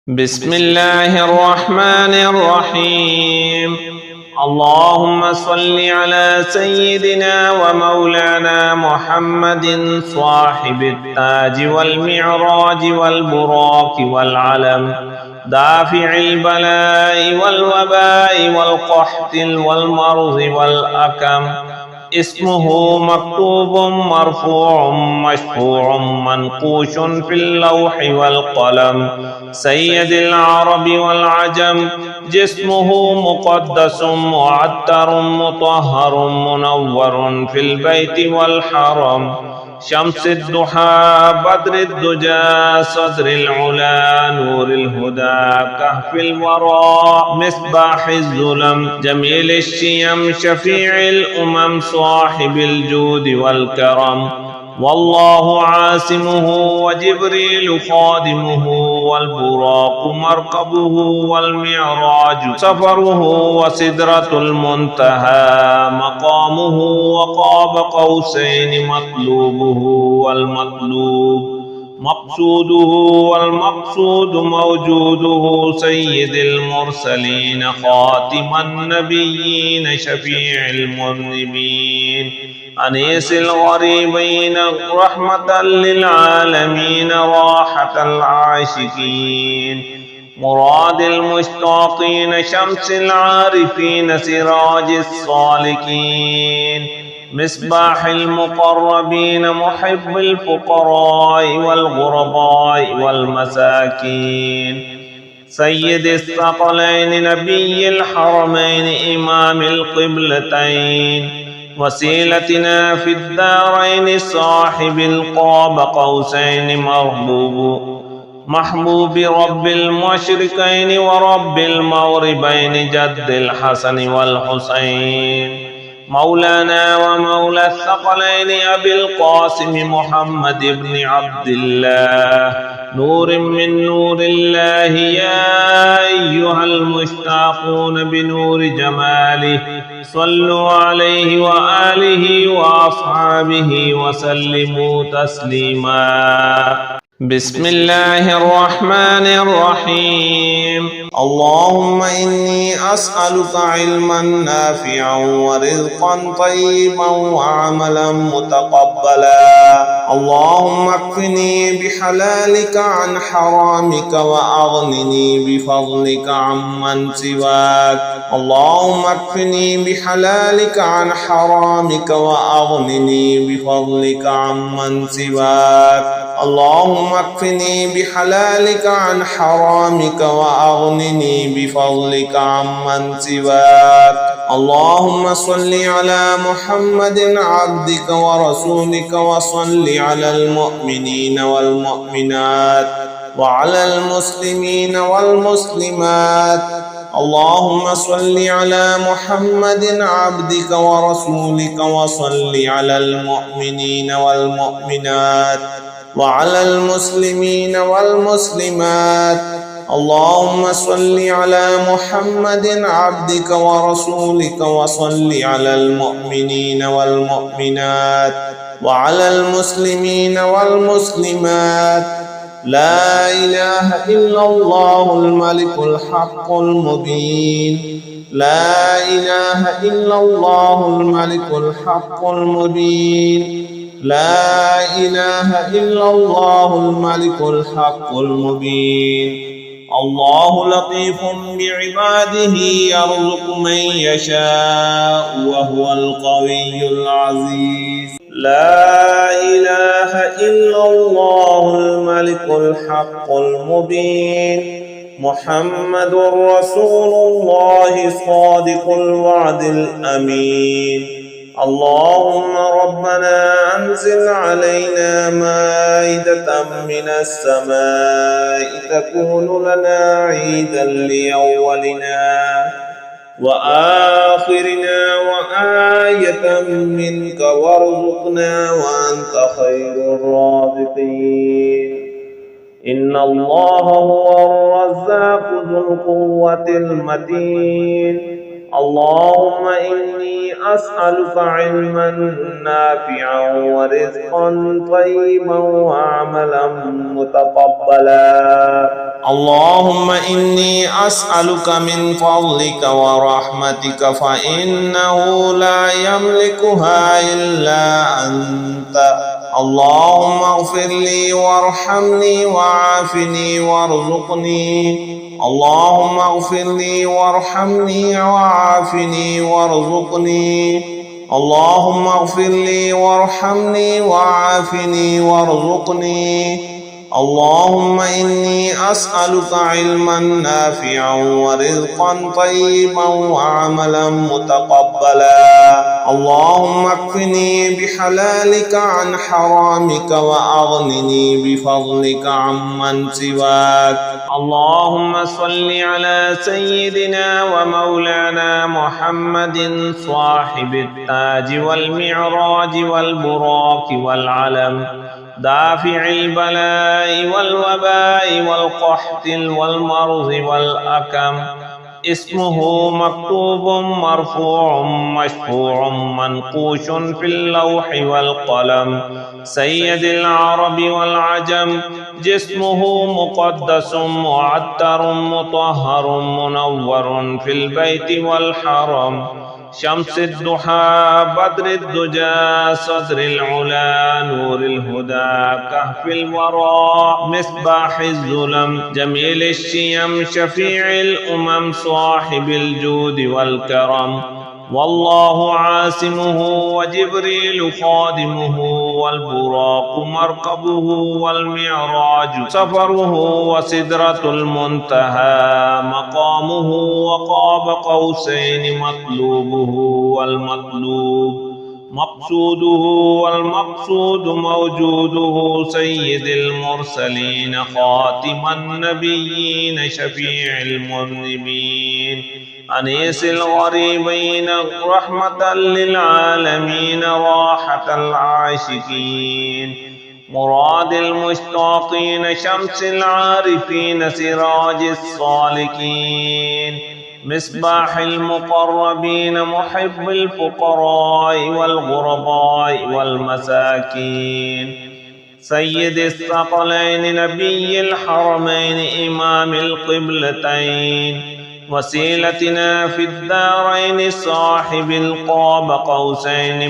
بسم الله الرحمن الرحيم. اللهم صل على سيدنا ومولانا محمد صاحب التاج والمعراج والبراق والعلم، دافع البلاء والوباء والقحط والمرض والأكم، اسمه مكتوب مرفوع مشفوع منقوش في اللوح والقلم، سيد العرب والعجم، جسمه مقدس معطر مطهر منور في البيت والحرم، شمس الضحى بدر الدجى صدر العلا نور الهدى كهف الورى مصباح الظلم، جميل الشيم شفيع الأمم صاحب الجود والكرم، والله عاصمه وجبريل خادمه والبراق مركبه والمعراج سفره وسدرة المنتهى مقامه وقاب قوسين مطلوبه والمطلوب مقصوده والمقصود موجوده، سيد المرسلين خاتم النبيين شفيع المذنبين، أنيس الغريبين رحمة للعالمين راحة العاشقين، مراد المشتاقين شمس العارفين سراج الصالكين، مصباح المقربين محب الفقراء والغرباء والمساكين، سيد الثقلين نبي الحرمين إمام القبلتين، وسيلتنا في الدارين صاحب القاب قوسين محبوب رب المشرقين ورب المغربين جد الحسن والحسين، مولانا ومولى الثقلين أبي القاسم محمد بن عبد الله، نور من نور الله، يا أيها المشتاقون بنور جماله صلوا عليه وآله وأصحابه وسلموا تسليما. بسم الله الرحمن الرحيم. اللهم إني أسألك علما نافعا ورزقا طيبا وعملا متقبلا. اللهم اكفني بحلالك عن حرامك وأغنني بفضلك عمن سواك. اللهم اكفني بحلالك عن حرامك وأغنني بفضلك عمن سواك. اللهم اكفني بحلالك عن حرامك وأغنني بفضلك عمن سواك. اللهم صل على محمد عبدك ورسولك وصل على المؤمنين والمؤمنات وعلى المسلمين والمسلمات. اللهم صل على محمد عبدك ورسولك وصل على المؤمنين والمؤمنات وعلى المسلمين والمسلمات. اللهم صل على محمد عبدك ورسولك وصل على المؤمنين والمؤمنات وعلى المسلمين والمسلمات. لا إله إلا الله الملك الحق المبين. لا إله إلا الله الملك الحق المبين. لا إله إلا الله الملك الحق المبين. الله لطيف بعباده يرزق من يشاء وهو القوي العزيز. لا إله إلا الله الملك الحق المبين. محمد رسول الله صادق الوعد الأمين. اللهم ربنا أنزل علينا مائدة من السماء تكون لنا عيدا لأولنا وآخرنا وآية منك وارزقنا وأنت خير الرازقين. إن الله هو الرزاق ذو القوة المتين. اللهم إني أسألك علما نافعا ورزقا طيبا وعملا متقبلا. اللهم إني أسألك من فضلك ورحمتك فإنه لا يملكها إلا أنت. اللهم اغفر لي وارحمني وعافني وارزقني. اللهم اغفر لي وارحمني وعافني وارزقني. اللهم اغفر لي وارحمني وعافني وارزقني. اللهم إني أسألك علما نافعا ورزقا طيبا وعملا متقبلا. اللهم اكفني بحلالك عن حرامك وأغنني بفضلك عمن سواك. اللهم صل على سيدنا ومولانا محمد صاحب التاج والمعراج والبراق والعلم دافع البلاء والوباء والقحط والمرض والأكم. اسمه مكتوب مرفوع مشفوع منقوش في اللوح والقلم. سيد العرب والعجم. جسمه مقدس معتر مطهر منور في البيت والحرم. شمس الضحى بدر الدجى صدر العلا نور الهدى كهف الورى مصباح الظلم جميل الشيم شفيع الأمم صاحب الجود والكرم. والله عاصمه وجبريل خادمه والبراق مركبه والمعراج سفره وسدرة المنتهى مقامه وقاب قوسين مطلوبه والمطلوب مقصوده والمقصود موجوده. سيد المرسلين خاتم النبيين شفيع المذنبين أنيس الغريبين رحمة للعالمين راحة العاشقين مراد المشتاقين شمس العارفين سراج الصالكين مصباح المقربين محب الفقراء والغرباء والمساكين. سيد الثقلين نبي الحرمين إمام القبلتين وسيلتنا في الدارين صاحب القاب قوسين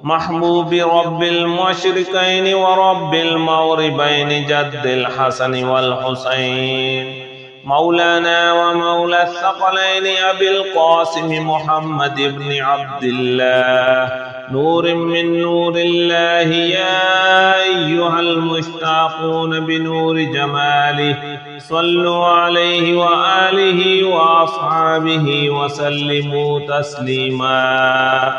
محبوب رب المشرقين ورب المغربين جد الحسن والحسين مولانا ومولى الثقلين أبي القاسم محمد بن عبد الله نور من نور الله. يا أيها المشتاقون بنور جماله صلوا عليه وآله وأصحابه وسلموا تسليما.